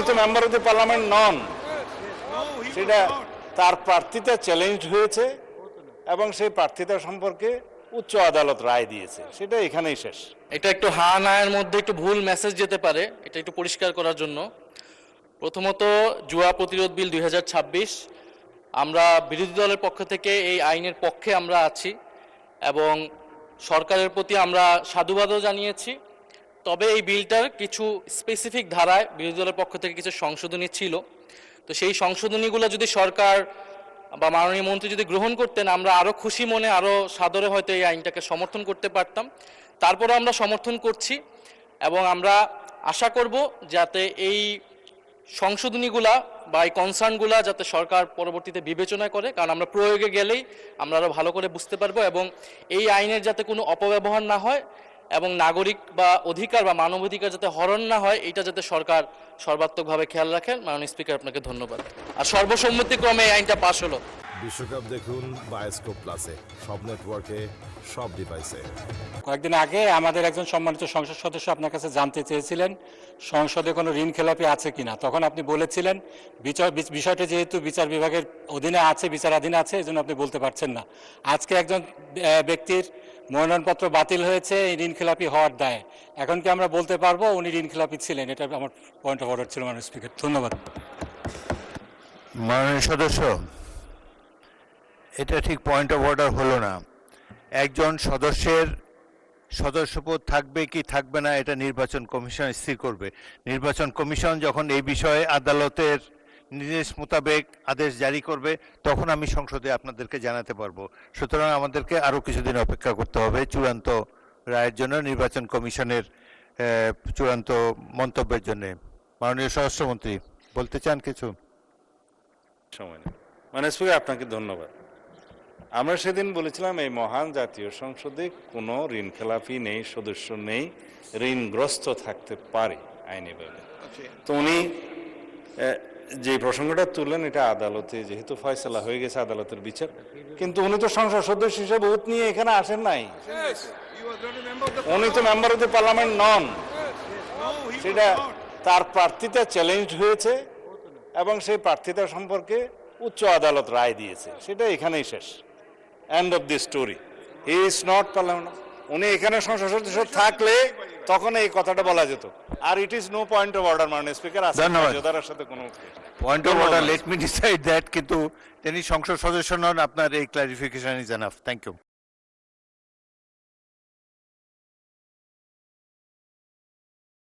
উনি তো member of the parliament নন, সেটা তার প্রার্থিতা চ্যালেঞ্জ হয়েছে এবং সেই প্রার্থিতা সম্পর্কে উচ্চ আদালত রায় দিয়েছে, সেটা এখানেই শেষ। এটা একটু হা নায়ের মধ্যে একটু ভুল মেসেজ যেতে পারে, এটা একটু পরিষ্কার করার জন্য। প্রথমত, জুয়া প্রতিরোধ বিল 2026, আমরা বিরোধী দলের পক্ষ থেকে এই আইনের পক্ষে আমরা আছি এবং সরকারের প্রতি আমরা সাধুবাদও জানিয়েছি। তবে এই বিলটার কিছু স্পেসিফিক ধারায় বিরোধী দলের পক্ষ থেকে কিছু সংশোধনী ছিল, তো সেই সংশোধনীগুলো যদি সরকার বা মাননীয় মন্ত্রী যদি গ্রহণ করতেন, আমরা আরও খুশি মনে আরও সাদরে হয়তো এই আইনটাকে সমর্থন করতে পারতাম। তারপরেও আমরা সমর্থন করছি এবং আমরা আশা করব যাতে এই সংশোধনীগুলা বা এই কনসার্নগুলা যাতে সরকার পরবর্তীতে বিবেচনা করে, কারণ আমরা প্রয়োগে গেলেই আমরা আরও ভালো করে বুঝতে পারবো এবং এই আইনের যাতে কোনো অপব্যবহার না হয় এবং নাগরিক বা অধিকার বা মানবাধিকার যাতে হরণ না হয়, এটা যাতে সরকার সর্বাত্মকভাবে খেয়াল রাখেন। মাননীয় স্পিকার, আপনাকে ধন্যবাদ। আর সর্বসম্মতিক্রমে এই আইনটা পাশ হলো। বিশ্বকাপ দেখুন বায়োস্কোপ প্লাসে, সব নেটওয়ার্কে, সব ডিভাইসে। কয়েকদিন আগে আমাদের একজন সম্মানিত সংসদ সদস্য আপনার কাছে জানতে চেয়েছিলেন সংসদে কোনো ঋণ খেলাপি আছে কিনা। তখন আপনি বলেছিলেন বিষয়টা যেহেতু বিচার বিভাগের অধীনে আছে, বিচারাধীন আছে, এই জন্য আপনি বলতে পারছেন না। আজকে একজন ব্যক্তির মনোনয়নপত্র বাতিল হয়েছে এই ঋণ খেলাপি হওয়ার দায়ে। এখন কি আমরা বলতে পারবো উনি ঋণ খেলাপি ছিলেন? এটা আমার পয়েন্ট অফ অর্ডার ছিল মাননীয় স্পিকার। ধন্যবাদ। মাননীয় সদস্য, এটা ঠিক পয়েন্ট অফ অর্ডার হলো না। একজন সদস্যের সদস্যপদ থাকবে কি থাকবে না এটা নির্বাচন কমিশন স্থির করবে। নির্বাচন কমিশন যখন এই বিষয়ে আদালতের নির্দেশ মোতাবেক আদেশ জারি করবে, তখন আমি সংসদে আপনাদেরকে জানাতে পারবো। সুতরাং আমাদেরকে আরও কিছুদিন অপেক্ষা করতে হবে চূড়ান্ত রায়ের জন্য, নির্বাচন কমিশনের চূড়ান্ত মন্তব্যের জন্য। মাননীয় স্বরাষ্ট্রমন্ত্রী বলতে চান কিছু? সময় নেই। মাননীয় স্পিকার, আপনাকে ধন্যবাদ। আমরা সেদিন বলেছিলাম এই মহান জাতীয় সংসদে কোনো ঋণ খেলাপি নেই, সদস্য নেই, ঋণগ্রস্ত থাকতে পারে আইনিভাবে। তো উনি যে প্রসঙ্গটা তুললেন, এটা আদালতে যেহেতু ফয়সালা হয়ে গেছে, আদালতের বিচার, কিন্তু উনি তো সংসদ সদস্য হিসেবে ভোট নিয়ে এখানে আসেন নাই, উনি তো মেম্বার অফ দ্য পার্লামেন্ট নন, সেটা তার প্রার্থিতা চ্যালেঞ্জ হয়েছে এবং সেই প্রার্থিতা সম্পর্কে উচ্চ আদালত রায় দিয়েছে, সেটা এখানেই শেষ। End of the story. He is not parliament. উনি এখানে সংসদ সদস্য থাকলে তখন এই কথাটা বলা যেত। আর it is no point of order মাননীয় স্পিকার। ধন্যবাদ। সাথে কোনো point of order, let me decide that, কিন্তু তিনি সংসদ সদস্য নন, আপনার এই clarification is enough. Thank you.